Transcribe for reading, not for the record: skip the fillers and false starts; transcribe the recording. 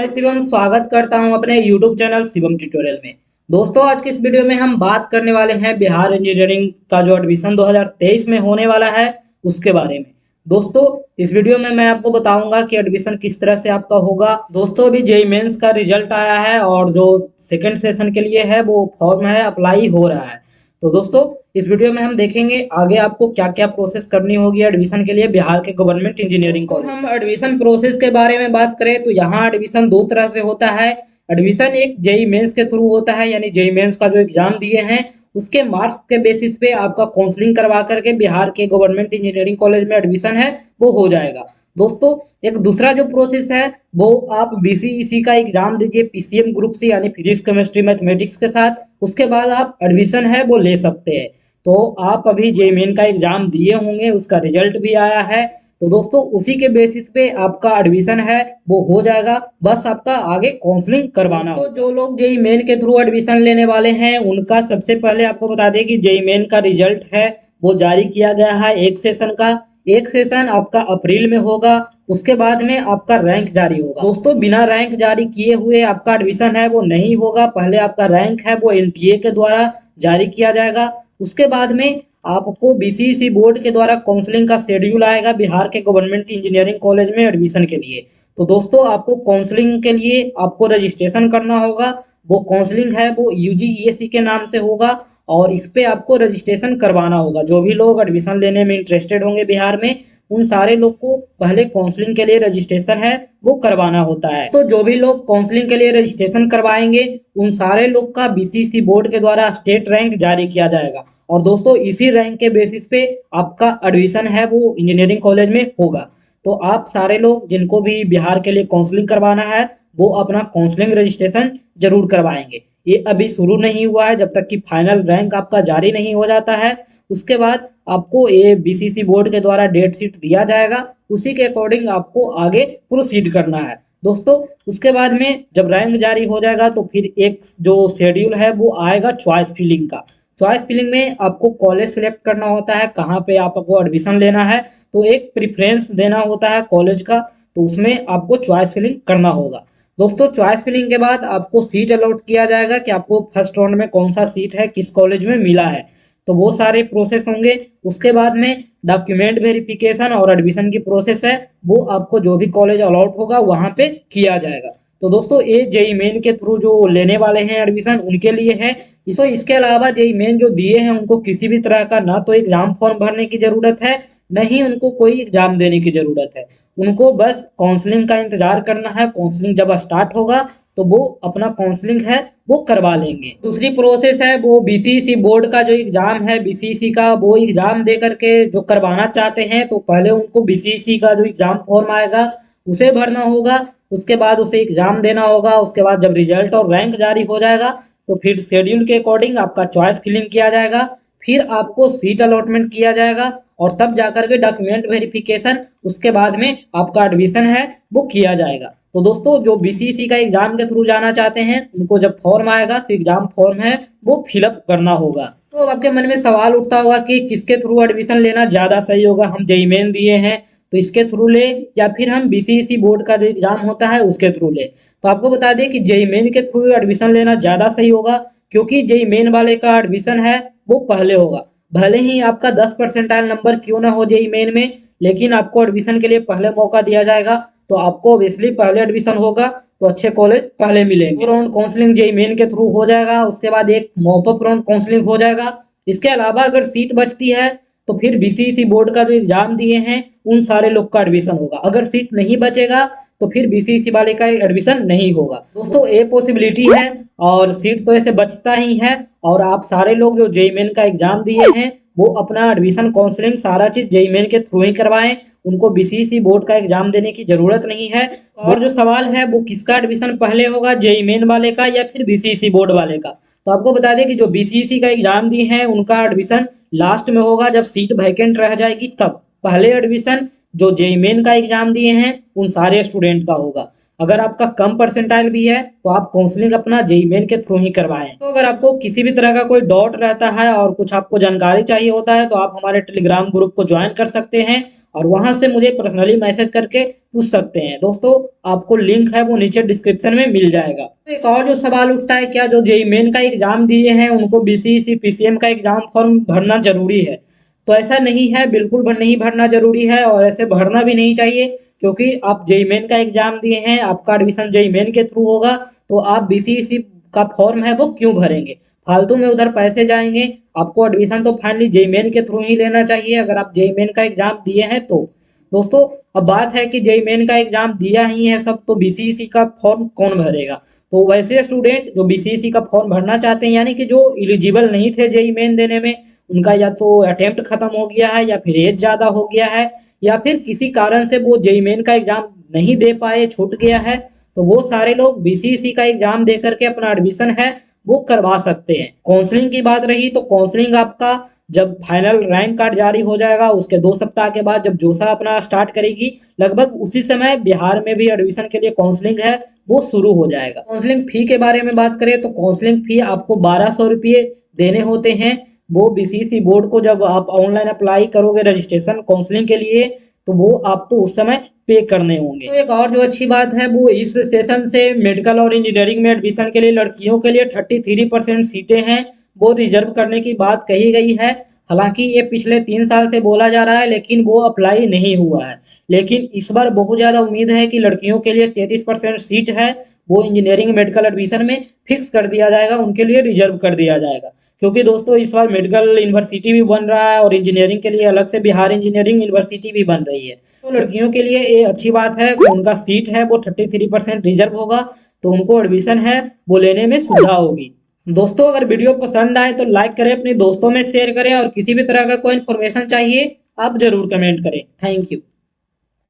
मैं शिवम स्वागत करता हूं अपने YouTube चैनल शिवम ट्यूटोरियल में। दोस्तों आज की इस वीडियो में हम बात करने वाले हैं बिहार इंजीनियरिंग का जो एडमिशन 2023 में होने वाला है उसके बारे में। दोस्तों इस वीडियो में मैं आपको बताऊंगा कि एडमिशन किस तरह से आपका होगा। दोस्तों अभी जेईई मेंस का रिजल्ट आया है और जो सेकेंड सेशन के लिए है वो फॉर्म है अप्लाई हो रहा है। तो दोस्तों इस वीडियो में हम देखेंगे आगे आपको क्या क्या प्रोसेस करनी होगी एडमिशन के लिए बिहार के गवर्नमेंट इंजीनियरिंग कॉलेज। हम एडमिशन प्रोसेस के बारे में बात करें तो यहाँ एडमिशन दो तरह से होता है। एडमिशन एक जेईई मेंस के थ्रू होता है, यानी जेईई मेंस का जो एग्जाम दिए हैं उसके मार्क्स के बेसिस पे आपका काउंसलिंग करवा करके बिहार के गवर्नमेंट इंजीनियरिंग कॉलेज में एडमिशन है वो हो जाएगा। दोस्तों एक दूसरा जो प्रोसेस है वो आप बीसीईसी का एग्जाम दीजिए पीसीएम ग्रुप से, यानी फिजिक्स केमिस्ट्री मैथमेटिक्स के साथ। उसके बाद आप एडमिशन है वो ले सकते हैं। तो आप अभी जेईई मेन का एग्जाम दिए होंगे, उसका रिजल्ट भी आया है। तो दोस्तों उसी के बेसिस पे आपका एडमिशन है वो हो जाएगा, बस आपका आगे काउंसलिंग करवाना हो। तो जो लोग जेईई मेन के थ्रू एडमिशन लेने वाले हैं उनका सबसे पहले आपको बता दें कि जेईई मेन का रिजल्ट है वो जारी किया गया है एक सेशन का। एक सेशन आपका अप्रैल में होगा, उसके बाद में आपका रैंक जारी होगा। दोस्तों बिना रैंक जारी किए हुए आपका एडमिशन है वो नहीं होगा, पहले आपका रैंक है वो एनटीए के द्वारा जारी किया जाएगा। उसके बाद में आपको बीसीईसी बोर्ड के द्वारा काउंसलिंग का शेड्यूल आएगा बिहार के गवर्नमेंट इंजीनियरिंग कॉलेज में एडमिशन के लिए। तो दोस्तों आपको काउंसलिंग के लिए आपको रजिस्ट्रेशन करना होगा। वो काउंसलिंग है वो यूजीईएसी के नाम से होगा और इस पे आपको रजिस्ट्रेशन करवाना होगा। जो भी लोग एडमिशन लेने में इंटरेस्टेड होंगे बिहार में उन सारे लोग को पहले काउंसलिंग के लिए रजिस्ट्रेशन है वो करवाना होता है। तो जो भी लोग काउंसलिंग के लिए रजिस्ट्रेशन करवाएंगे उन सारे लोग का बीसीईसी बोर्ड के द्वारा स्टेट रैंक जारी किया जाएगा और दोस्तों इसी रैंक के बेसिस पे आपका एडमिशन है वो इंजीनियरिंग कॉलेज में होगा। तो आप सारे लोग जिनको भी बिहार के लिए काउंसलिंग करवाना है वो अपना काउंसलिंग रजिस्ट्रेशन जरूर करवाएंगे। ये अभी शुरू नहीं हुआ है, जब तक कि फाइनल रैंक आपका जारी नहीं हो जाता है उसके बाद आपको ये बीसीसी बोर्ड के द्वारा डेट शीट दिया जाएगा, उसी के अकॉर्डिंग आपको आगे प्रोसीड करना है। दोस्तों उसके बाद में जब रैंक जारी हो जाएगा तो फिर एक जो शेड्यूल है वो आएगा चॉइस फिलिंग का। चॉइस फिलिंग में आपको कॉलेज सिलेक्ट करना होता है कहाँ पे आपको एडमिशन लेना है, तो एक प्रेफरेंस देना होता है कॉलेज का, तो उसमें आपको चॉइस फिलिंग करना होगा। दोस्तों चॉइस फिलिंग के बाद आपको सीट अलॉट किया जाएगा कि आपको फर्स्ट राउंड में कौन सा सीट है किस कॉलेज में मिला है। तो वो सारे प्रोसेस होंगे। उसके बाद में डॉक्यूमेंट वेरिफिकेशन और एडमिशन की प्रोसेस है वो आपको जो भी कॉलेज अलॉट होगा वहां पे किया जाएगा। तो दोस्तों ये जेईई मेन के थ्रू जो लेने वाले हैं एडमिशन उनके लिए है। इसके अलावा जेईई मेन जो दिए हैं उनको किसी भी तरह का ना तो एग्जाम फॉर्म भरने की जरूरत है न ही उनको कोई एग्जाम देने की जरूरत है। उनको बस काउंसलिंग का इंतजार करना है। काउंसलिंग जब स्टार्ट होगा तो वो अपना काउंसलिंग है वो करवा लेंगे। दूसरी प्रोसेस है वो बीसीईसी बोर्ड का जो एग्जाम है बीसीईसी का वो एग्जाम दे करके जो करवाना चाहते हैं तो पहले उनको बीसीईसी का जो एग्जाम फॉर्म आएगा उसे भरना होगा, उसके बाद उसे एग्जाम देना होगा। उसके बाद जब रिजल्ट और रैंक जारी हो जाएगा तो फिर शेड्यूल के अकॉर्डिंग आपका चॉइस फिलिंग किया जाएगा, फिर आपको सीट अलॉटमेंट किया जाएगा और तब जाकर के डॉक्यूमेंट वेरिफिकेशन, उसके बाद में आपका एडमिशन है वो किया जाएगा। तो दोस्तों जो बीसीईसी का एग्जाम के थ्रू जाना चाहते हैं उनको जब फॉर्म आएगा तो एग्जाम फॉर्म है वो फिलअप करना होगा। तो अब आपके मन में सवाल उठता होगा कि किसके थ्रू एडमिशन लेना ज्यादा सही होगा, हम जेईई मेन दिए हैं तो इसके थ्रू ले या फिर हम बीसीईसी बोर्ड का जो एग्जाम होता है उसके थ्रू ले। तो आपको बता दें कि जेईई मेन के थ्रू एडमिशन लेना ज्यादा सही होगा, क्योंकि जेईई मेन वाले का एडमिशन है वो पहले होगा। भले ही आपका 10 परसेंटाइल नंबर क्यों ना हो जेईई मेन में, लेकिन आपको एडमिशन के लिए पहले मौका दिया जाएगा। तो आपको ऑब्वियसली पहले एडमिशन होगा तो अच्छे कॉलेज पहले मिलेंगे। राउंड काउंसलिंग जेईई मेन के थ्रू हो जाएगा, उसके बाद एक मॉपअप राउंड काउंसलिंग हो जाएगा। इसके अलावा अगर सीट बचती है तो फिर बीसीईसी बोर्ड का जो एग्जाम दिए हैं उन सारे लोग का एडमिशन होगा। अगर सीट नहीं बचेगा तो फिर बीसीईसी वाले का एडमिशन नहीं होगा। दोस्तों ये पॉसिबिलिटी है और सीट तो ऐसे बचता ही है। और आप सारे लोग जो जेईई मेन का एग्जाम दिए हैं वो अपना एडमिशन काउंसलिंग सारा चीज जेईई मेन के थ्रू ही करवाएं, उनको बीसीईसी बोर्ड का एग्जाम देने की जरूरत नहीं है। और जो सवाल है वो किसका एडमिशन पहले होगा, जेईई मेन वाले का या फिर बीसीईसी बोर्ड वाले का। तो आपको बता दें कि जो बीसीईसी का एग्जाम दिए हैं उनका एडमिशन लास्ट में होगा, जब सीट वैकेंट रह जाएगी तब। पहले एडमिशन जो जेईई मेन का एग्जाम दिए हैं उन सारे स्टूडेंट का होगा। अगर आपका कम परसेंटाइल भी है तो आप काउंसलिंग अपना जेईई मेन के थ्रू ही करवाएं। तो अगर आपको किसी भी तरह का कोई डाउट रहता है और कुछ आपको जानकारी चाहिए होता है तो आप हमारे टेलीग्राम ग्रुप को ज्वाइन कर सकते हैं और वहां से मुझे पर्सनली मैसेज करके पूछ सकते हैं। दोस्तों आपको लिंक है वो नीचे डिस्क्रिप्शन में मिल जाएगा। तो एक और जो सवाल उठता है, क्या जो जेईई मेन का एग्जाम दिए हैं उनको बीसीईसी पीसीएम का एग्जाम फॉर्म भरना जरूरी है? तो ऐसा नहीं है, बिल्कुल नहीं भरना जरूरी है और ऐसे भरना भी नहीं चाहिए, क्योंकि आप जेईई मेन का एग्जाम दिए हैं, आपका एडमिशन जेईई मेन के थ्रू होगा, तो आप बीसीईसी का फॉर्म है वो क्यों भरेंगे? फालतू में उधर पैसे जाएंगे। आपको एडमिशन तो फाइनली जेईई मेन के थ्रू ही लेना चाहिए अगर आप जेईई मेन का एग्जाम दिए हैं तो। दोस्तों अब बात है कि जेईई मेन का एग्जाम दिया ही है सब, तो बीसीईसी का फॉर्म कौन भरेगा? तो वैसे स्टूडेंट जो बीसीईसी का फॉर्म भरना चाहते हैं, यानी कि जो एलिजिबल नहीं थे जेईई मेन देने में, उनका या तो अटेम्प्ट खत्म हो गया है, या फिर एज ज़्यादा हो गया है, या फिर किसी कारण से वो जेईई मेन का एग्जाम नहीं दे पाए, छूट गया है, तो वो सारे लोग बीसीईसी का एग्जाम दे करके अपना एडमिशन है वो करवा सकते हैं। काउंसलिंग की बात रही तो काउंसलिंग आपका जब फाइनल रैंक कार्ड जारी हो जाएगा उसके 2 सप्ताह के बाद, जब जोसा अपना स्टार्ट करेगी, लगभग उसी समय बिहार में भी एडमिशन के लिए काउंसलिंग है वो शुरू हो जाएगा। काउंसलिंग फी के बारे में बात करें तो काउंसलिंग फी आपको 1200 रुपये देने होते हैं। वो बीसीसी बोर्ड को जब आप ऑनलाइन अप्लाई करोगे रजिस्ट्रेशन काउंसलिंग के लिए, तो वो आपको उस समय पे करने होंगे। तो एक और जो अच्छी बात है वो इस सेशन से मेडिकल और इंजीनियरिंग में एडमिशन के लिए लड़कियों के लिए 33% सीटें हैं वो रिजर्व करने की बात कही गई है। हालांकि ये पिछले 3 साल से बोला जा रहा है लेकिन वो अप्लाई नहीं हुआ है, लेकिन इस बार बहुत ज़्यादा उम्मीद है कि लड़कियों के लिए 33% सीट है वो इंजीनियरिंग मेडिकल एडमिशन में फिक्स कर दिया जाएगा, उनके लिए रिजर्व कर दिया जाएगा। क्योंकि दोस्तों इस बार मेडिकल यूनिवर्सिटी भी बन रहा है और इंजीनियरिंग के लिए अलग से बिहार इंजीनियरिंग यूनिवर्सिटी भी बन रही है। तो लड़कियों के लिए ये अच्छी बात है कि उनका सीट है वो 33% रिजर्व होगा, तो उनको एडमिशन है वो लेने में सुविधा होगी। दोस्तों अगर वीडियो पसंद आए तो लाइक करें, अपने दोस्तों में शेयर करें, और किसी भी तरह का कोई इन्फॉर्मेशन चाहिए आप जरूर कमेंट करें। Thank you.